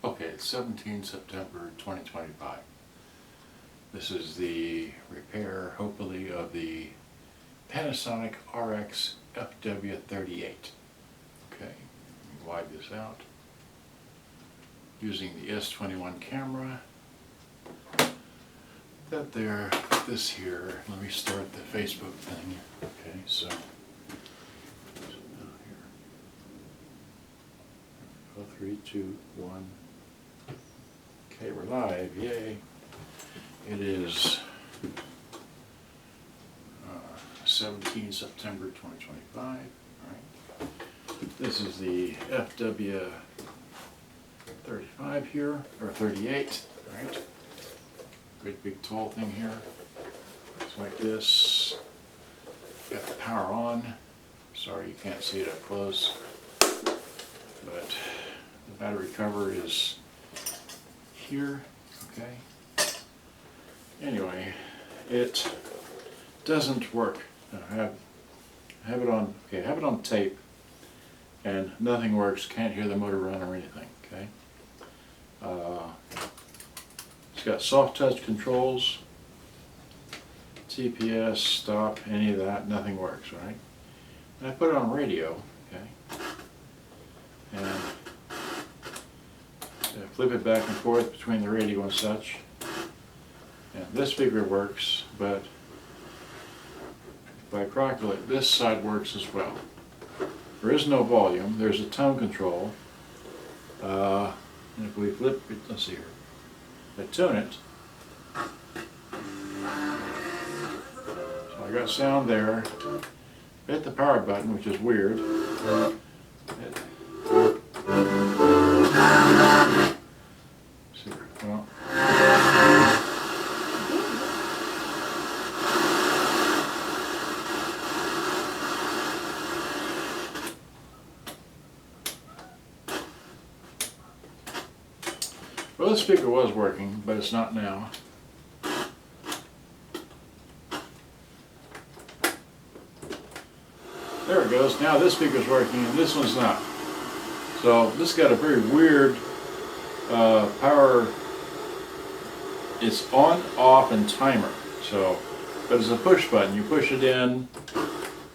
Okay, it's 17 September 2025. This is the repair, hopefully, of the Panasonic RX-FW38. Okay, let me wide this out. Using the S21 camera. That there, this here, let me start the Facebook thing. Okay, so here. 3, 2, 1. Okay, we're live, yay. It is 17 September 2025. All right. This is the FW35 here, or 38, right? Great big tall thing here. Looks like this. Got the power on. Sorry you can't see it up close. But the battery cover is here, okay? Anyway, it doesn't work. I have it on, okay, I have it on tape, and nothing works. Can't hear the motor run or anything, okay? It's got soft touch controls, TPS, stop, any of that, nothing works, right? And I put it on radio, okay? And flip it back and forth between the radio and such. And this speaker works, but if I crackle it, this side works as well. There is no volume, there's a tone control. And if we flip it, let's see here. I tune it. So I got sound there. Hit the power button, which is weird. Well, this speaker was working, but it's not now. There it goes. Now this speaker's working and this one's not. So this got a very weird power. It's on, off, and timer. So, but it's a push button. You push it in,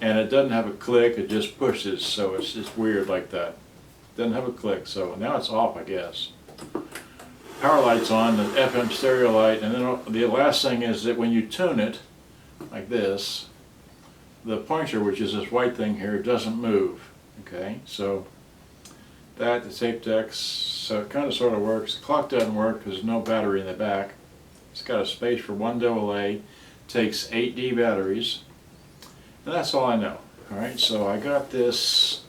and it doesn't have a click. It just pushes. So it's just weird like that. Doesn't have a click. So now it's off, I guess. Power light's on, the FM stereo light, and then the last thing is that when you tune it, like this, the pointer, which is this white thing here, doesn't move. Okay, so that, the tape decks, so it kind of sort of works. The clock doesn't work because there's no battery in the back. It's got a space for 1 AA, takes 8D batteries, and that's all I know. Alright, so I got this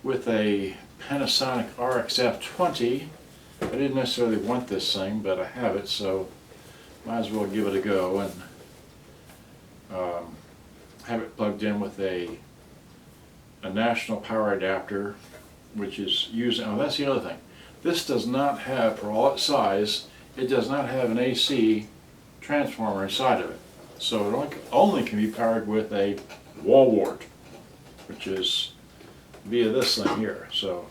with a Panasonic RX-F20. I didn't necessarily want this thing, but I have it, so might as well give it a go and have it plugged in with a national power adapter, which is using, oh, that's the other thing. This does not have, for all its size, it does not have an AC transformer inside of it. So it only can be powered with a wall wart, which is via this thing here. So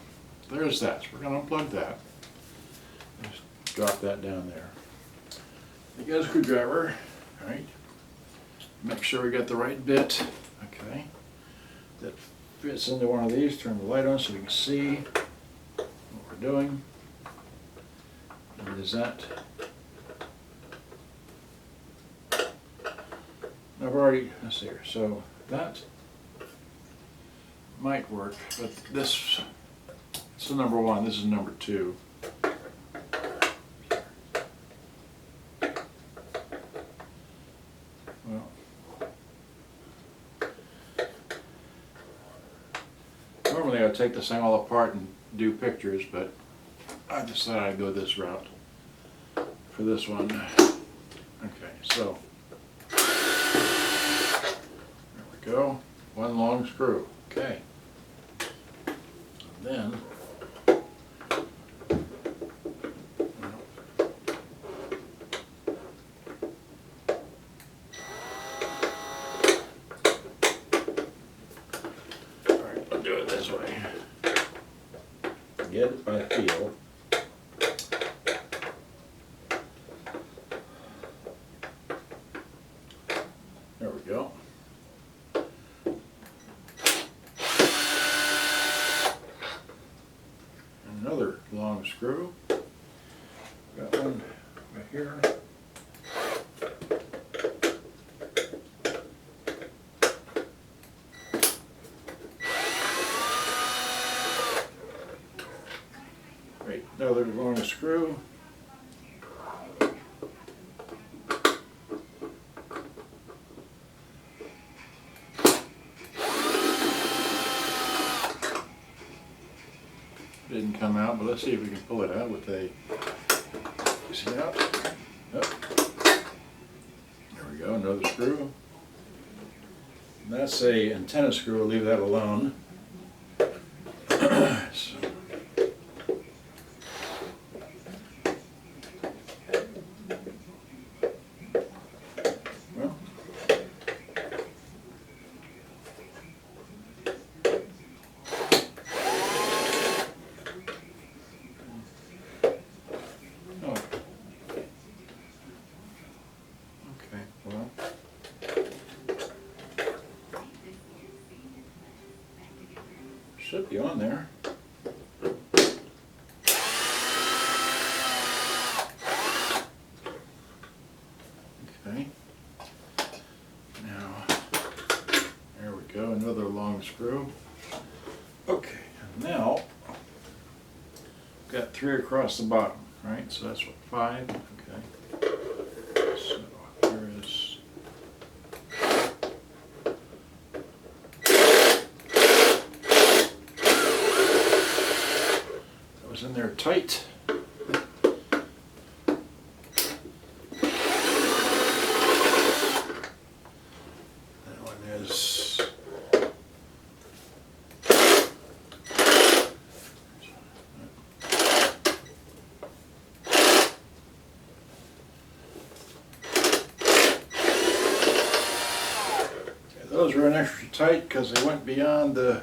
there's that. So we're going to unplug that. Just drop that down there. You got a screwdriver, all right? Make sure we got the right bit, okay? That fits into one of these. Turn the light on so we can see what we're doing. And is that? I've already, let's see here. So that might work, but this is number 1. This is number 2. Well, normally I would take this thing all apart and do pictures, but I decided I'd go this route for this one. Okay, so there we go. One long screw. Okay. Then get it by feel. another long screw. Got one right here. Right, another long screw. Didn't come out, but let's see if we can pull it out with a, see out? Yep. There we go, another screw. And that's a antenna screw, we'll leave that alone. So. Well. Well, should be on there. Okay. Now, there we go, another long screw. Okay, and now, got 3 across the bottom, right? So that's what, 5? Okay. So here is that was in there tight. That one is those were an extra tight because they went beyond the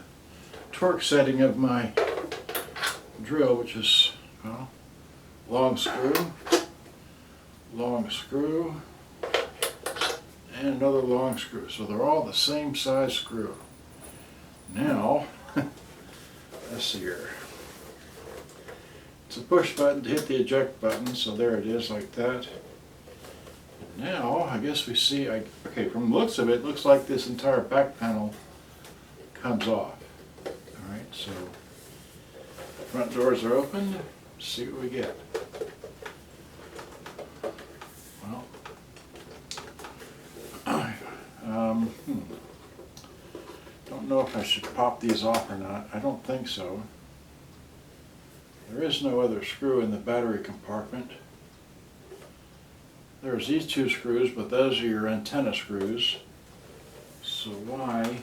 torque setting of my drill, which is, well, long screw, and another long screw. So they're all the same size screw. Now, let's see here. It's a push button to hit the eject button, so there it is like that. Now, I guess we see, okay, from the looks of it, it looks like this entire back panel comes off. Alright, so front doors are open. Let's see what we get. Well, don't know if I should pop these off or not. I don't think so. There is no other screw in the battery compartment. There's these 2 screws, but those are your antenna screws. So why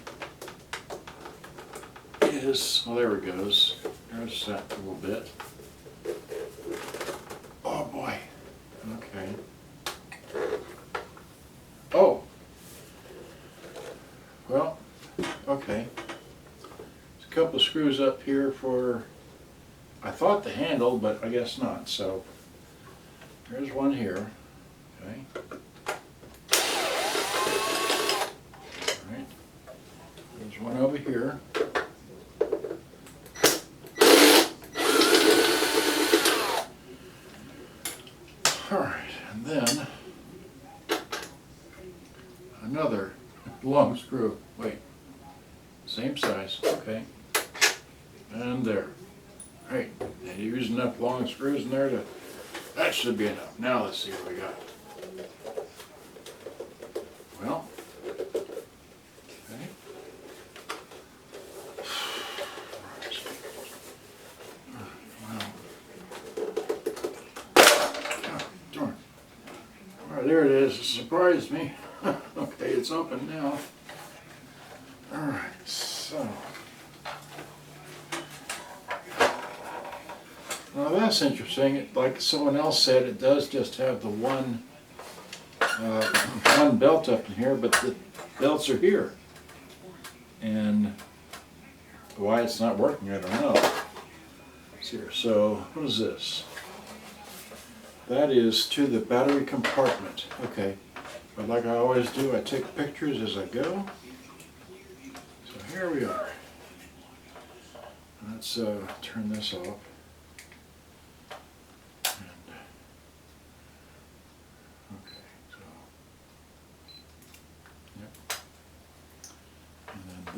is, well, there it goes. There's that a little bit. Oh boy. Okay. Oh. Well, okay. There's a couple of screws up here for, I thought the handle, but I guess not. So there's one here. Okay. All right. There's one over here. All right, and then another long screw. Wait, same size. Okay, and there. All right, and you use enough long screws in there to. That should be enough. Now let's see what we got. Well, okay. Oh, darn. All right, there it is. It surprised me. Okay, it's open now. All right, so. Now that's interesting. Like someone else said, it does just have the one belt up in here, but the belts are here. And why it's not working, I don't know. It's here. So what is this? That is to the battery compartment. Okay. But like I always do, I take pictures as I go. So here we are. Let's turn this off.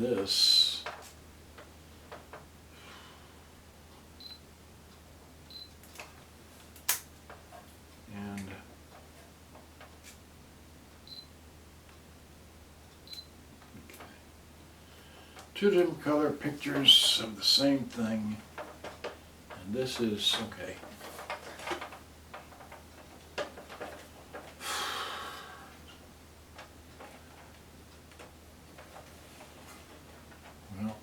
this. And two different color pictures of the same thing. And this is, okay. Well,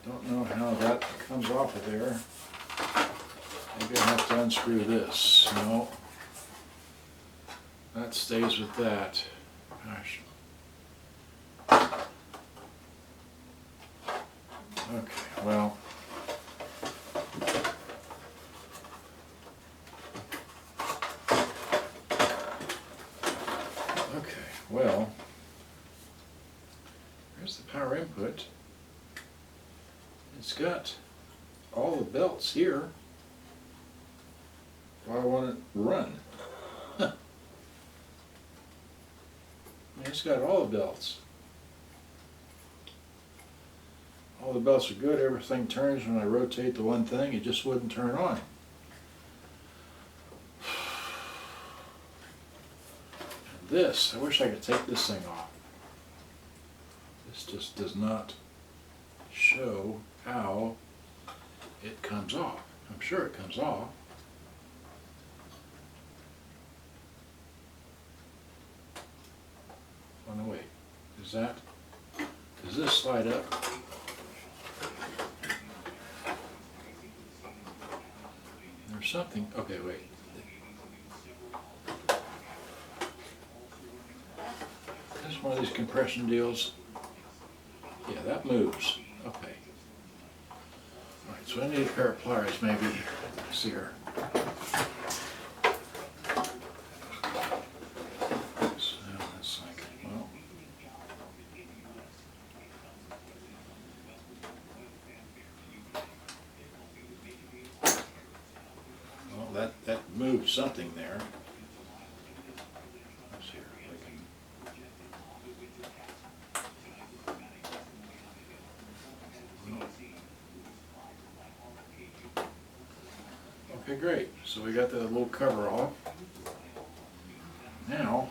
don't know how that comes off of there. Maybe I have to unscrew this. No. That stays with that. Gosh. Okay, well. Okay, well. Here's the power input. It's got all the belts here. If I want it to run. Huh. I mean, it's got all the belts. All the belts are good. Everything turns when I rotate the one thing. It just wouldn't turn on. And this, I wish I could take this thing off. This just does not show how it comes off. I'm sure it comes off. Oh no, wait. Does this slide up? There's something, okay, wait. This is one of these compression deals. Yeah, that moves. Okay. Alright, so I need a pair of pliers maybe. Let's see here. That moved something there. Let's see here. Okay, great. So we got the little cover off. Now,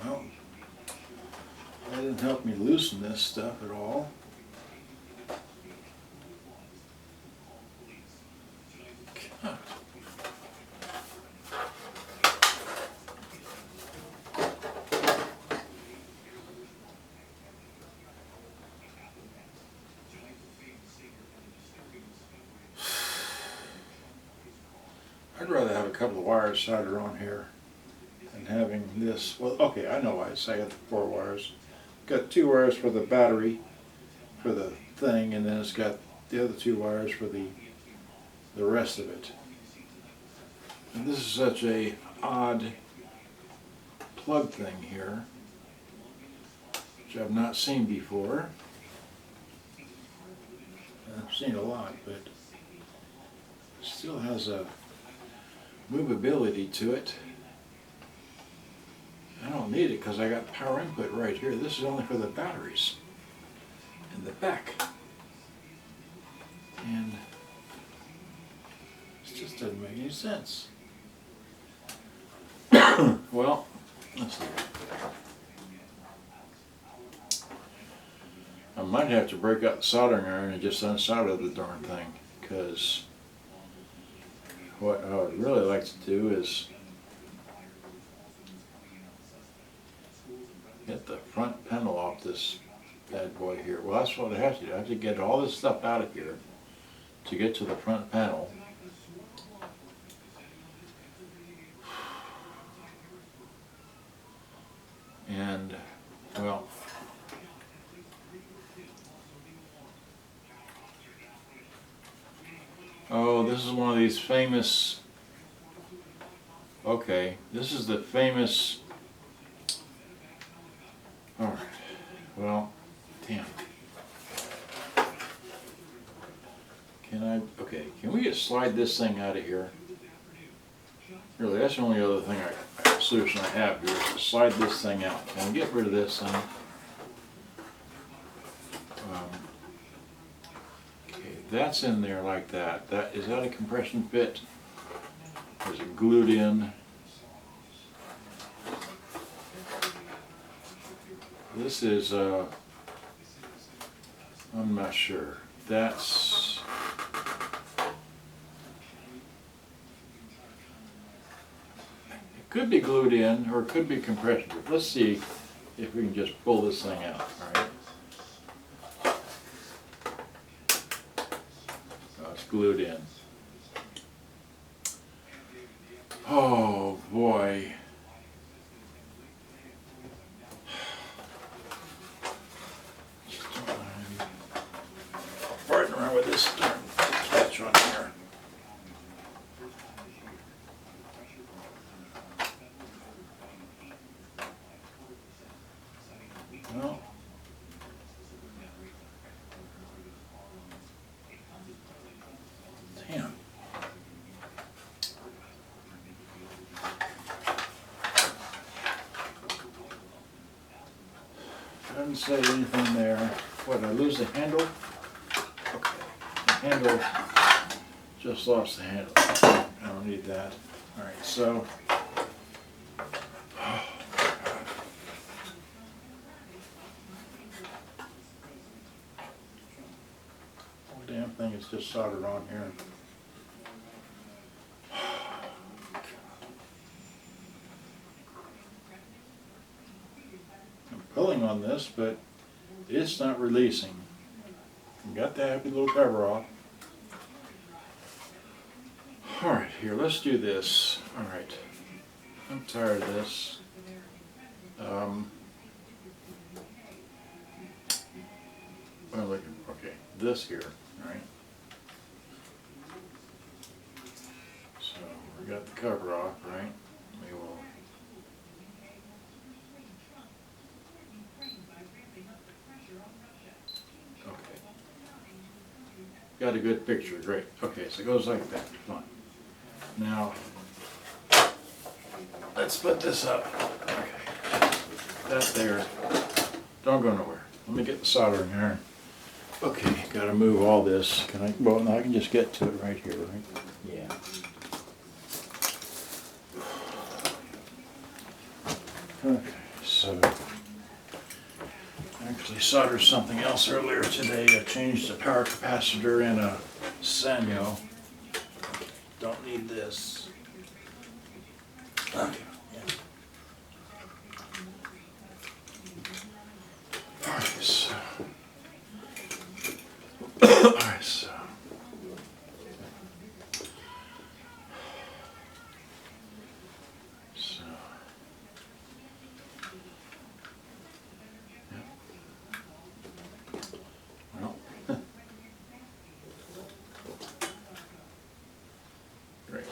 well, that didn't help me loosen this stuff at all. I'd rather have a couple of wires soldered on here than having this. Well, okay, I know why I say I got the 4 wires. Got 2 wires for the battery for the thing, and then it's got the other 2 wires for the rest of it. And this is such a odd plug thing here, which I've not seen before. I've seen a lot, but it still has a movability to it. I don't need it because I got power input right here. This is only for the batteries in the back. And it just doesn't make any sense. Well, let's see. I might have to break out the soldering iron and just unsolder the darn thing, because what I would really like to do is get the front panel off this bad boy here. Well, that's what I have to do. I have to get all this stuff out of here to get to the front panel. And, well, oh, this is one of these famous, okay, this is the famous, alright, well, damn. just slide this thing out of here. Really, that's the only other thing solution I have here is to slide this thing out. And get rid of this thing. Okay, that's in there like that. Is that a compression fit? Is it glued in? This is, I'm not sure. That's, it could be glued in or it could be compression fit. Let's see if we can just pull this thing out, all right? Oh, it's glued in. Oh boy. Farting around with this darn catch on here. Well, damn. Doesn't say anything there. What, did I lose the handle? Okay. The handle, just lost the handle. I don't need that. Alright, so. Oh, whole damn thing is just soldered on here. Pulling on this, but it's not releasing. Got the happy little cover off. Alright, here, let's do this. Alright, I'm tired of this. Well, okay, this here, alright. So, we got the cover off, right? We will. Got a good picture, great. Okay, so it goes like that, fine. Now, let's split this up. Okay, that there, don't go nowhere. Let me get the soldering iron. Okay, gotta move all this. Can I, well, now I can just get to it right here, right? Yeah. Okay, so. Actually soldered something else earlier today. I changed the power capacitor in a Sanyo. Don't need this. Okay. Yeah. Alright, so. Alright, so.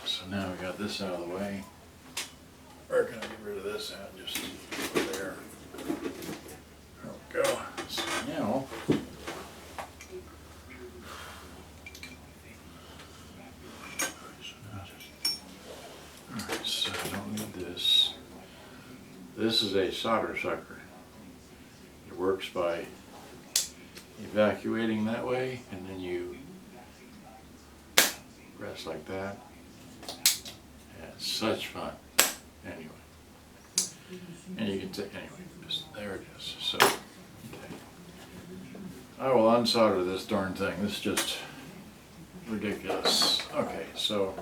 So now we got this out of the way. We're going to get rid of this out just over there. There we go. So now, alright, so I don't need this. This is a solder sucker. It works by evacuating that way, and then you press like that. It's such fun. Anyway. And you can take, anyway, just, there it is. So, okay. I will unsolder this darn thing. This is just ridiculous. Okay, so.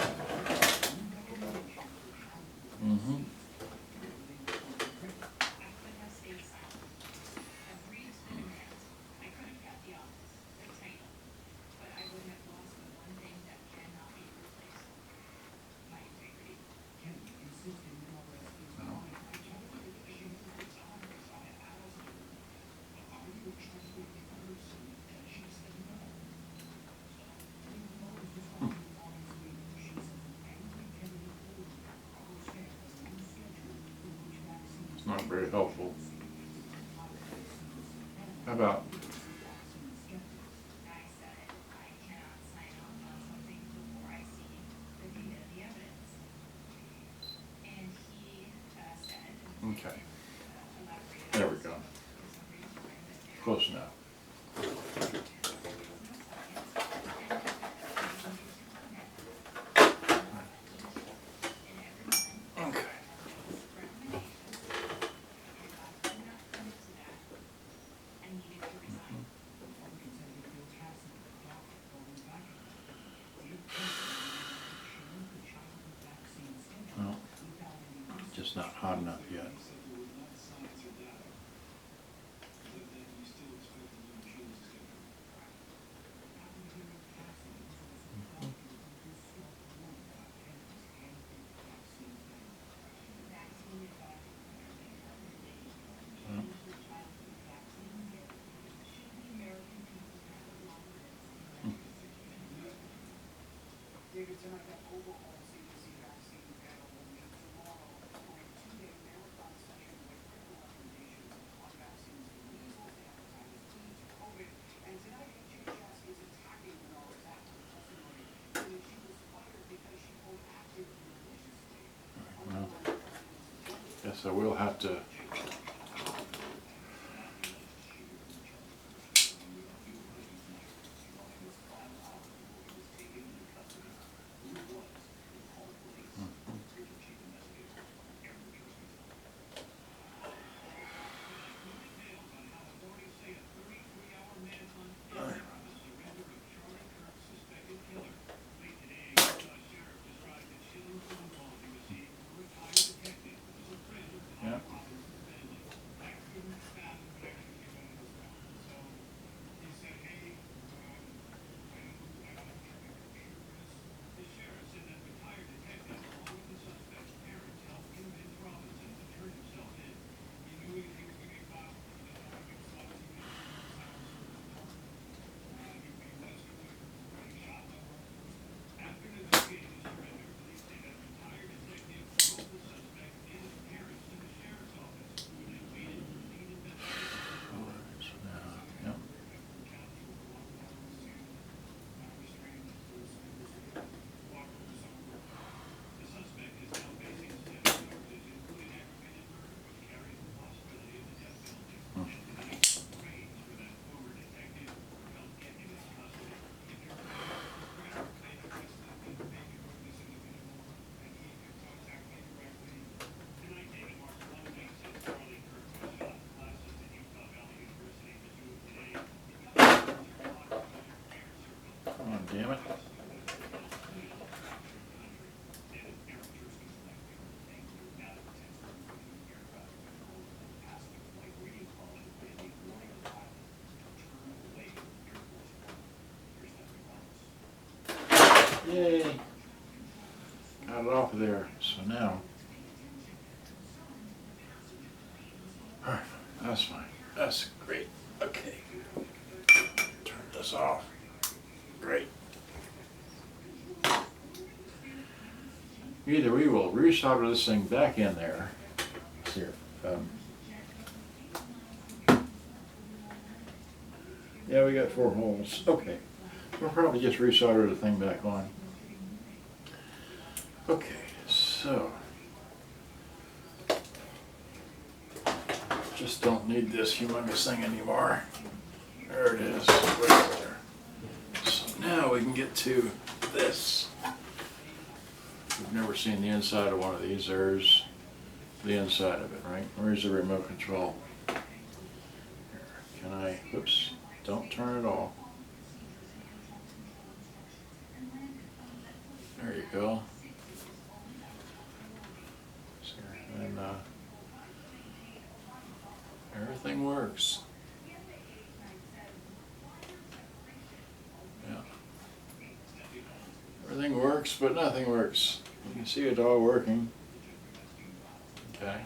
Not very helpful. How about Okay. There we go. Close enough. Okay. Well, just not hot enough yet. Well, guess I will have to. Yeah. Yeah. Come on, damn it. Yay. Got it off of there. So now. Alright, that's fine. That's great. Okay. Turn this off. Great. Either we will resolder this thing back in there. Here. Yeah, we got 4 holes. Okay. We'll probably just resolder the thing back on. Okay, so. Just don't need this humongous thing anymore. There it is, right there. So now we can get to this. We've never seen the inside of one of these. There's the inside of it, right? Where's the remote control? Here. Can I, oops, don't turn it off. There you go. And everything works. Yeah. Everything works, but nothing works. You can see it all working. Okay.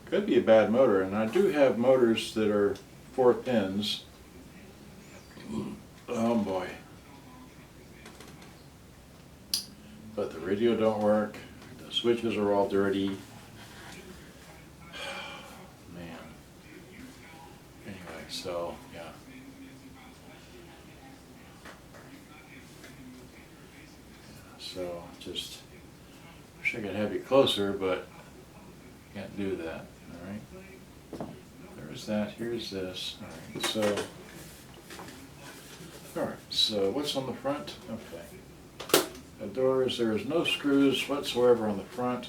Could be a bad motor, and I do have motors that are 4 pins. Oh boy. But the radio don't work. The switches are all dirty. Man. Anyway, so yeah. So just wish I could have you closer, but can't do that. All right. There's that. Here's this. All right. So what's on the front? Okay. The doors. There is no screws whatsoever on the front.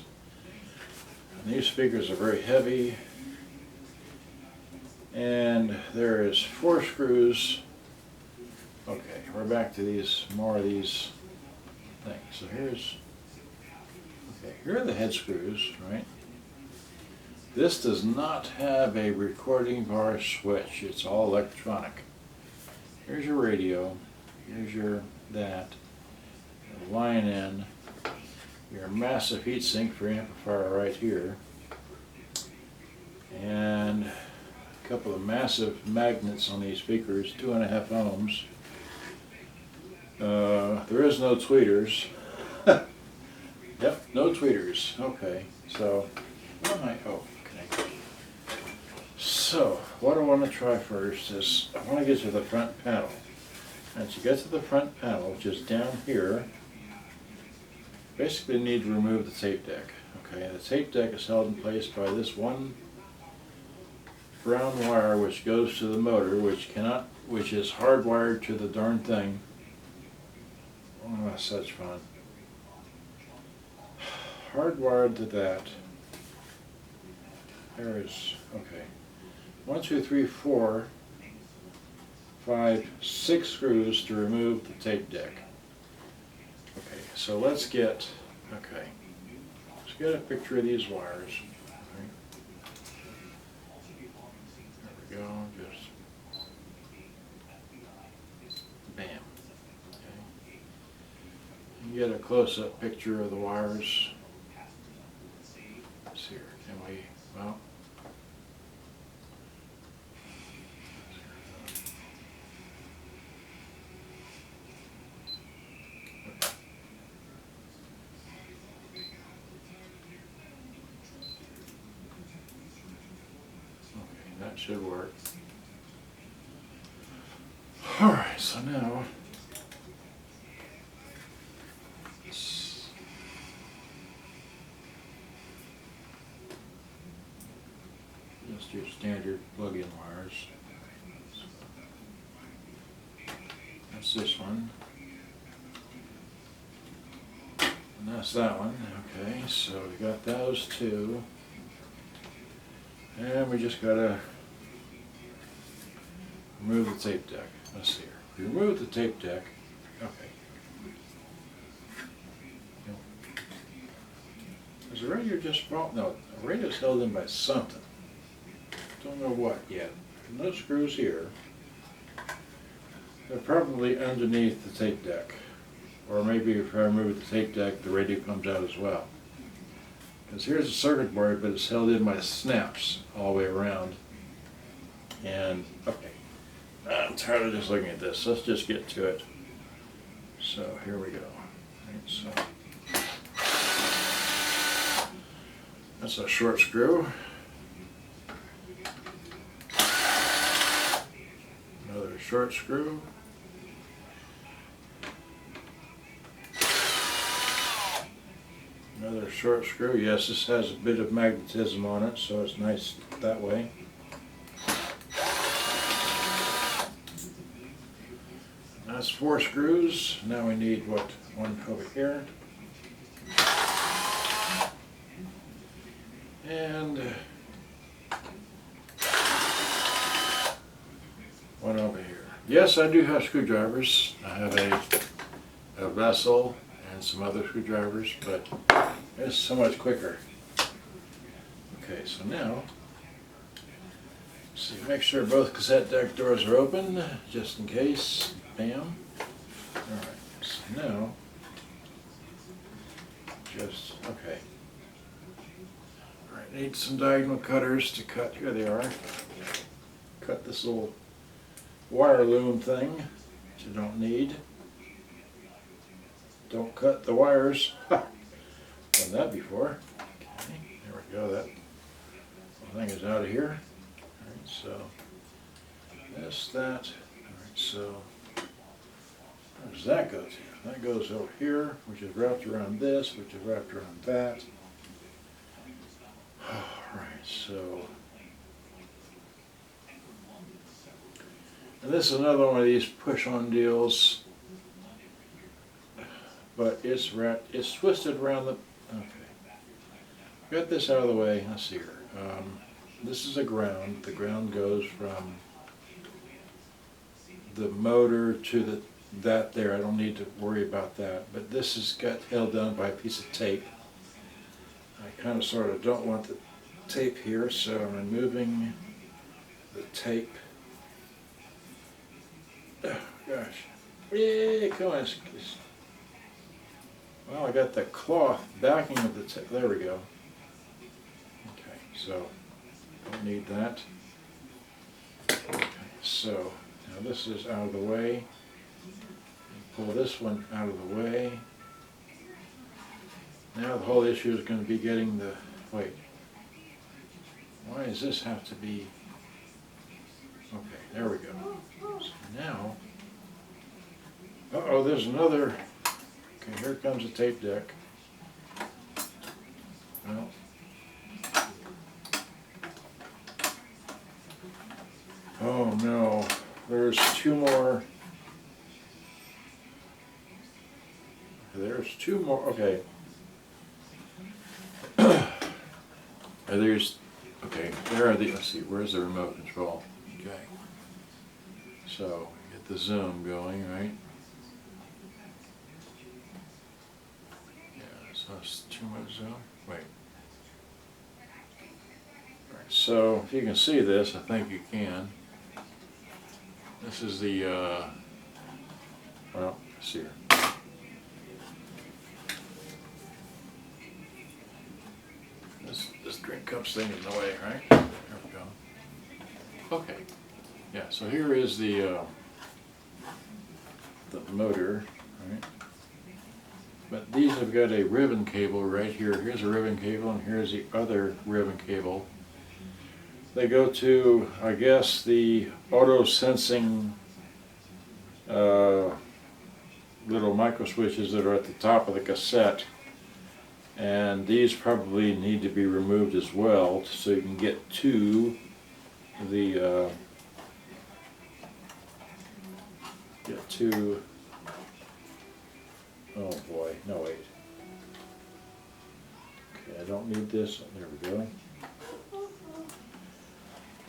And these speakers are very heavy. And there is 4 screws. Okay, we're back to these, more of these things. So here are the head screws, right? This does not have a recording bar switch. It's all electronic. Here's your radio. Here's your your line in. Your massive heatsink for amplifier right here. And a couple of massive magnets on these speakers, 2.5 ohms. There is no tweeters. Yep, no tweeters. Okay, so what am I? Oh, okay. So what I want to try first is I want to get to the front panel. And to get to the front panel, which is down here, basically need to remove the tape deck. Okay, the tape deck is held in place by this one brown wire which goes to the motor, which is hardwired to the darn thing. Oh, that's such fun. Hardwired to that. There is, okay. 1, 2, 3, 4, 5, 6 screws to remove the tape deck. Okay, so let's get a picture of these wires. Okay. There we go, just bam. Okay. You get a close-up picture of the wires. Let's see here, can we, well, that should work. Alright, so now just your standard plug-in wires. That's this one. And that's that one. Okay, so we got those two. And we just gotta remove the tape deck. Let's see here. Remove the tape deck. Okay. Is the radio just no, the radio's held in by something. Don't know what yet. No screws here. They're probably underneath the tape deck. Or maybe if I remove the tape deck, the radio comes out as well. Because here's a circuit board, but it's held in by snaps all the way around. And, okay, I'm tired of just looking at this. Let's just get to it. So, here we go. Right, so, that's a short screw. Another short screw. Another short screw. Yes, this has a bit of magnetism on it, so it's nice that way. That's 4 screws. Now we need one over here. And one over here. Yes, I do have screwdrivers. I have a vessel and some other screwdrivers, but it's so much quicker. Okay, so now, see, make sure both cassette deck doors are open, just in case. Bam. Alright, so now, okay. Alright, need some diagonal cutters to cut, here they are. Cut this little wire loom thing that you don't need. Don't cut the wires. Done that before. Okay, there we go. That thing is out of here. Alright, so this, that. Alright, so Where does that go to? That goes over here, which is wrapped around this, which is wrapped around that. Alright, so. And this is another one of these push-on deals. But it's wrapped, it's twisted around the, okay. Got this out of the way, let's see here. This is a ground. The ground goes from the motor to that there. I don't need to worry about that. But this is got held down by a piece of tape. I kind of sort of don't want the tape here, so I'm removing the tape. Oh gosh. Yeah, come on. Well, I got the cloth backing of the tape. There we go. Okay, so don't need that. Okay, so now this is out of the way. Pull this one out of the way. Now the whole issue is going to be getting the, wait, why does this have to be, okay, there we go. So now, uh-oh, there's another, okay, here comes the tape deck. Well, oh no, there's two more. There's two more, okay. There's, okay, there are the, let's see, where's the remote control? Okay. So, get the zoom going, right? Yeah, so it's too much zoom. Wait. All right, so, if you can see this, I think you can. This is the, well, let's see here. This drink cup's thing in the way, right? There we go. Okay. Yeah, so here is the motor, right? But these have got a ribbon cable right here. Here's a ribbon cable, and here's the other ribbon cable. They go to, I guess, the auto sensing little micro switches that are at the top of the cassette. And these probably need to be removed as well, so you can get to the oh boy, no wait. Okay, I don't need this. There we go.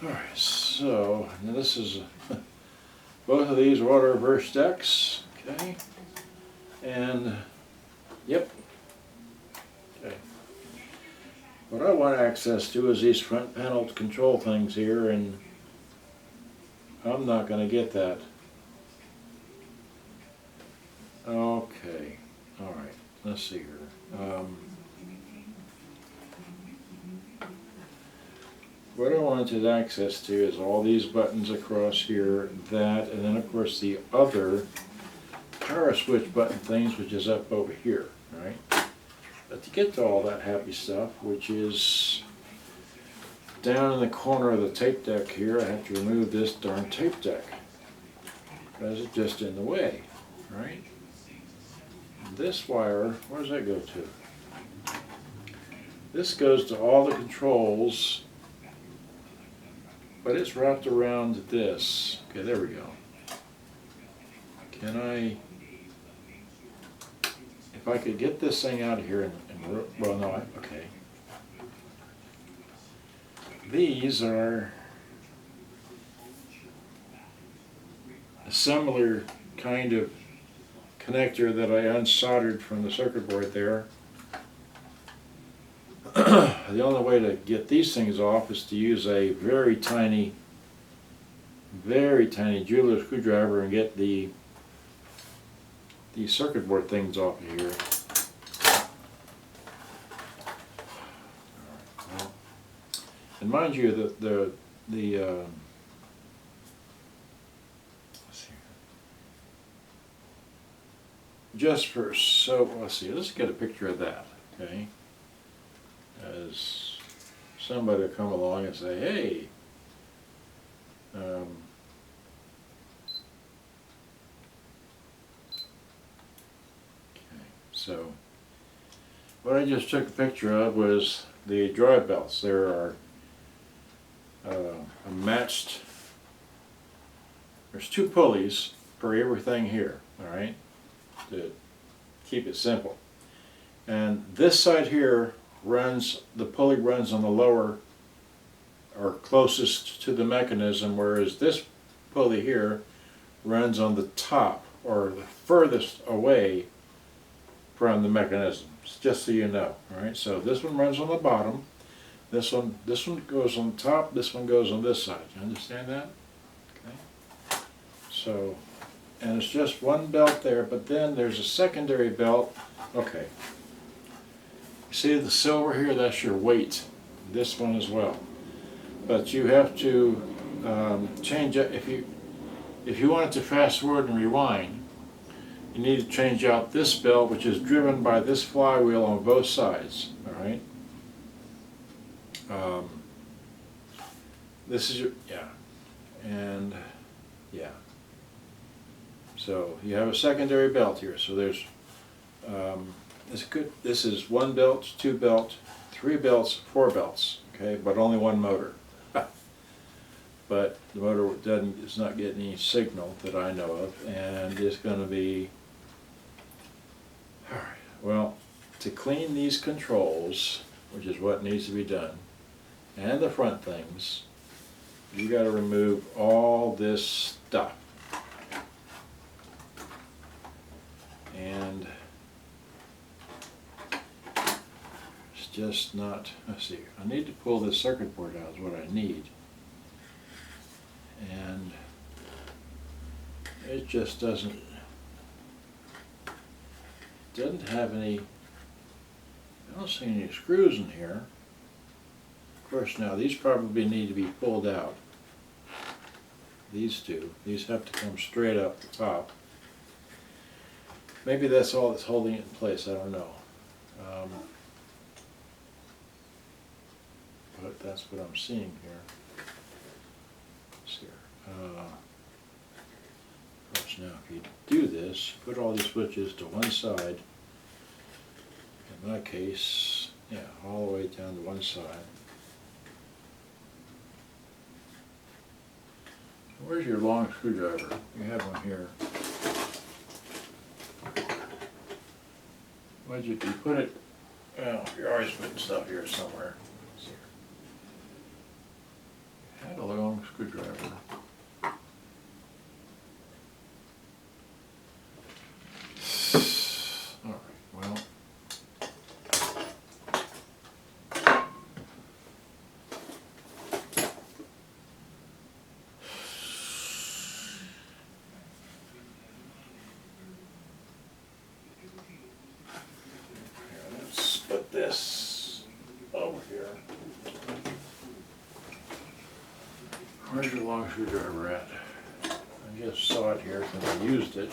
All right, so now this is both of these are auto reverse decks. Okay, and yep. Okay. What I want access to is these front panel control things here, and I'm not going to get that. Okay, all right, let's see here. What I wanted access to is all these buttons across here, that, and then of course the other power switch button things, which is up over here, right? But to get to all that happy stuff, which is down in the corner of the tape deck here, I have to remove this darn tape deck, because it's just in the way, right? This wire, where does that go to? This goes to all the controls, but it's wrapped around this. Okay, there we go. Can I... If I could get this thing out of here and well, no, okay. These are a similar kind of connector that I unsoldered from the circuit board there. The only way to get these things off is to use a very tiny jeweler screwdriver and get the circuit board things off of here. Well, and mind you, that let's see, just for let's see, let's get a picture of that, okay? As somebody will come along and say, hey, So what I just took a picture of was the drive belts. There are matched, there's 2 pulleys for everything here, all right, to keep it simple. And this side here runs, the pulley runs on the lower or closest to the mechanism, whereas this pulley here runs on the top or the furthest away from the mechanism, just so you know. All right, so this one runs on the bottom, this one goes on top, this one goes on this side. You understand that? Okay. So, and it's just one belt there, but then there's a secondary belt. Okay. See the silver here? That's your weight. This one as well. But you have to change it. If you want it to fast forward and rewind, you need to change out this belt, which is driven by this flywheel on both sides. All right. This is your, yeah, and yeah. So you have a secondary belt here. So there's this is 1 belt, 2 belt, 3 belts, 4 belts. Okay, but only 1 motor. But the motor is not getting any signal that I know of, and it's going to be, all right, well, to clean these controls, which is what needs to be done, and the front things, you got to remove all this stuff. And it's just not, let's see, I need to pull this circuit board out is what I need. And it just doesn't have any, I don't see any screws in here. Of course now these probably need to be pulled out. These two, these have to come straight up the top. Maybe that's all that's holding it in place, I don't know. But that's what I'm seeing here. Of course, now if you do this, put all these switches to one side. In my case, yeah, all the way down to one side. Where's your long screwdriver? You have one here. Why'd you put it? Well, you're always putting stuff here somewhere. Had a long screwdriver. All right, well. Here, let's put this over here. Where's your long screwdriver at? I just saw it here because I used it.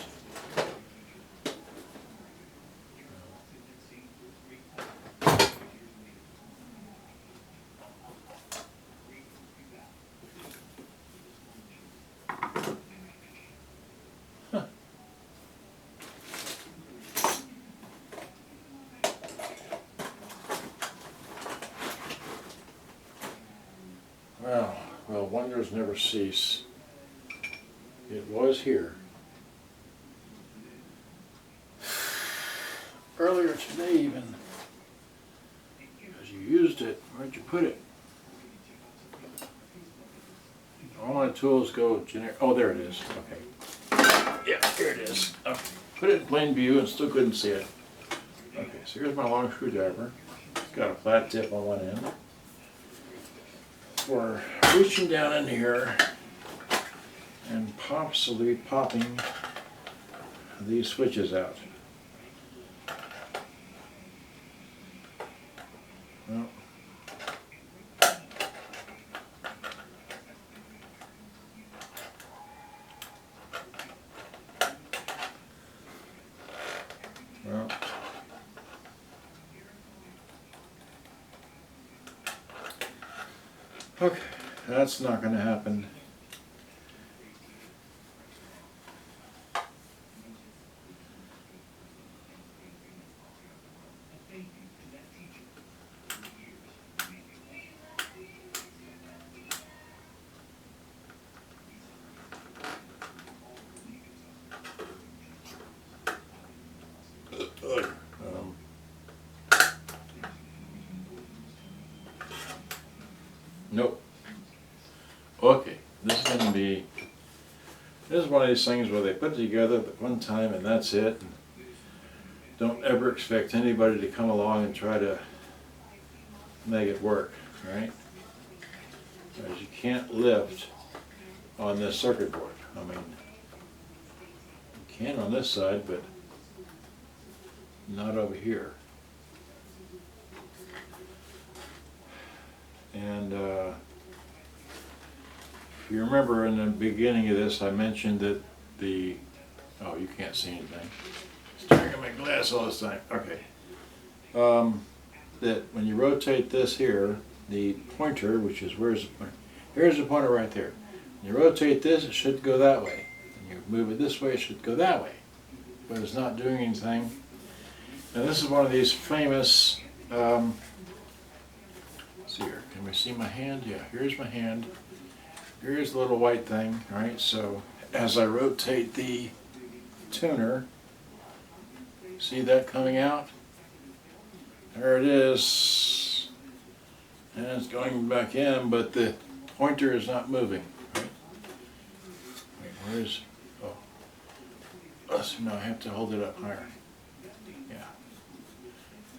Huh. Well, wonders never cease. It was here. Earlier today even, because you used it, where'd you put it? All my tools go generic. Oh, there it is. Okay. Yeah, here it is. Okay. Put it in plain view and still couldn't see it. Okay, so here's my long screwdriver. It's got a flat tip on one end. We're reaching down in here and possibly popping these switches out. Well, okay, that's not going to happen. Nope. Okay, this is going to be, this is one of these things where they put it together at one time and that's it. Don't ever expect anybody to come along and try to make it work, right? Because you can't lift on this circuit board. I mean, you can on this side, but not over here. And if you remember in the beginning of this, I mentioned that the, oh, you can't see anything. Staring at my glass all this time. Okay. That when you rotate this here, the pointer, which is, where's the pointer? Here's the pointer right there. When you rotate this, it should go that way. When you move it this way, it should go that way. But it's not doing anything. And this is one of these famous, let's see here, can we see my hand? Yeah, here's my hand. Here's the little white thing, all right? So as I rotate the tuner, see that coming out? There it is. And it's going back in, but the pointer is not moving, right? Wait, where is, oh. Let's see, no, I have to hold it up higher. Yeah.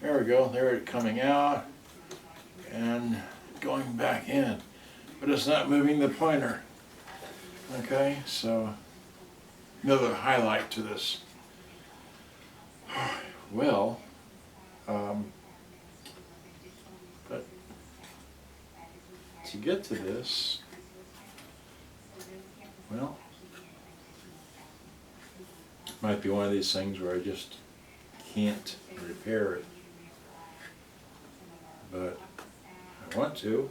There we go, there it coming out and going back in. But it's not moving the pointer. Okay, so another highlight to this. Well, but to get to this, well, might be one of these things where I just can't repair it. But I want to.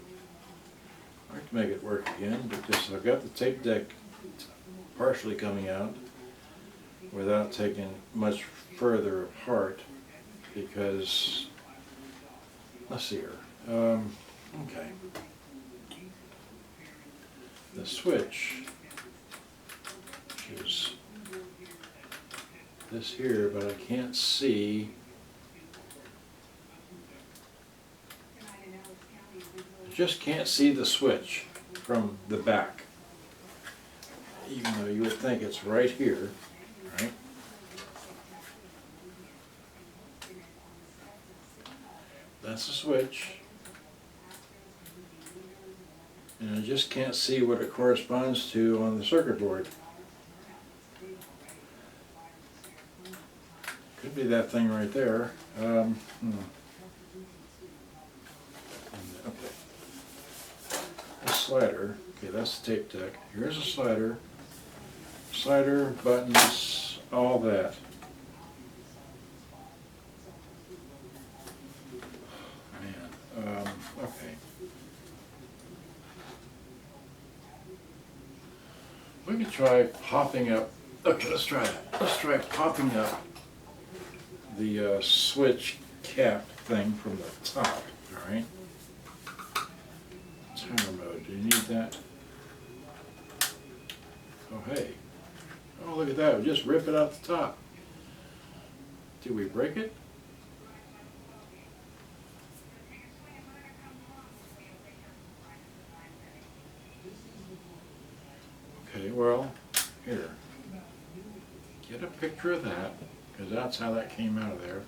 I'd like to make it work again, but just I've got the tape deck partially coming out without taking much further apart because, let's see here, okay. The switch, which is this here, but I can't see. Just can't see the switch from the back, even though you would think it's right here, right? That's the switch, and I just can't see what it corresponds to on the circuit board. Could be that thing right there. Okay. Slider, okay, that's the tape deck. Here's a slider, buttons, all that. Man, okay. We could try popping up, okay, let's try that. Let's try popping up the switch cap thing from the top, all right? Timer mode, do you need that? Oh hey, oh look at that, we just rip it out the top. Did we break it? Okay, well, here, get a picture of that, because that's how that came out of there.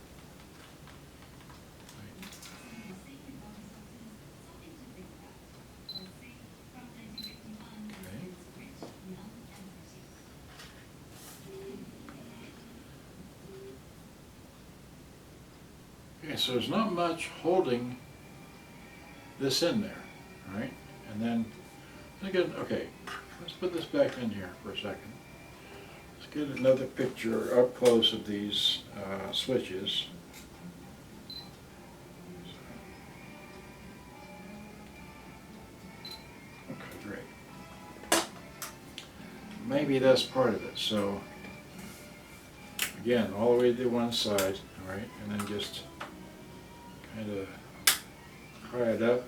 Okay, so there's not much holding this in there, all right? And then, okay, let's put this back in here for a second. Let's get another picture up close of these switches. Okay, great. Maybe that's part of it. So, again, all the way to one side, all right, and then just kind of pry it up.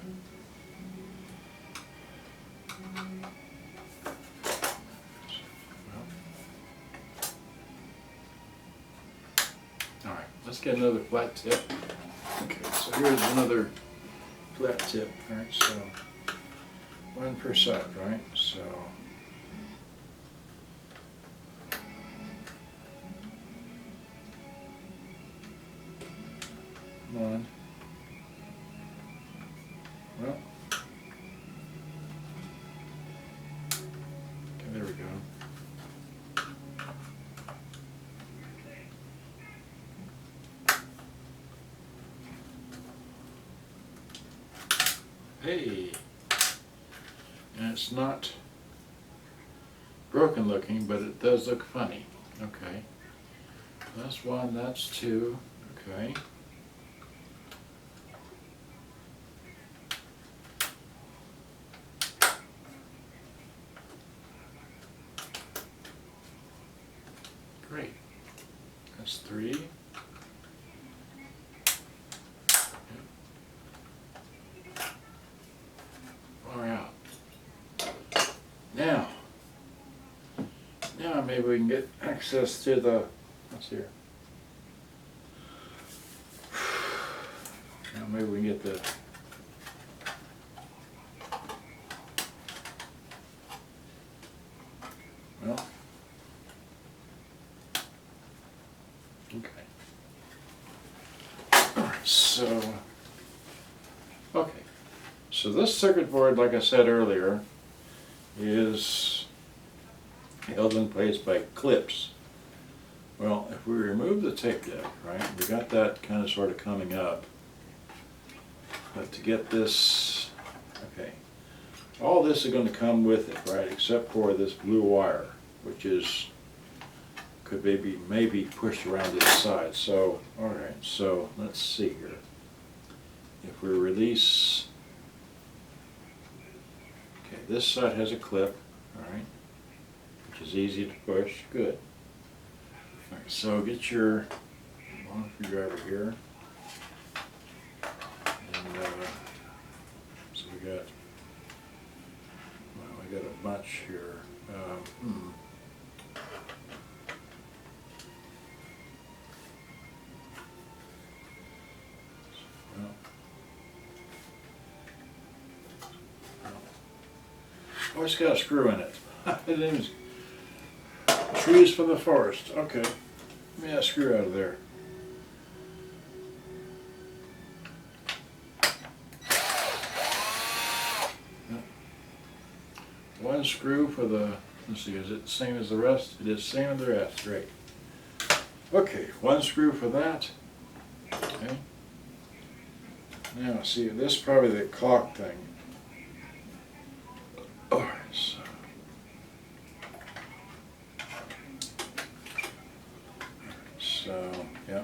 All right, let's get another flat tip. Okay, so here's another flat tip. All right, so One per side, right? So one. Well, okay, there we go. Hey, and it's not broken looking, but it does look funny. Okay, that's one, that's two. Okay. Great. That's three. Far out. Now maybe we can get access to the, what's here? Now maybe we can get the, well, okay. Alright, so, okay. So this circuit board, like I said earlier, is held in place by clips. Well, if we remove the tape deck, right, we got that kind of sort of coming up. But to get this, okay, all this is going to come with it, right, except for this blue wire, which is, could maybe pushed around to the side. So, alright, so let's see here. If we release, okay, this side has a clip, alright, which is easy to push, good. Alright, so get your long screwdriver here. And so we got, well, we got a bunch here. Oh, it's got a screw in it. It is trees for the forest. Okay, let me that screw out of there. One screw for the, let's see, is it the same as the rest? It is the same as the rest, great. Okay, one screw for that. Okay. Now, see, this is probably the clock thing. Alright, so, yeah.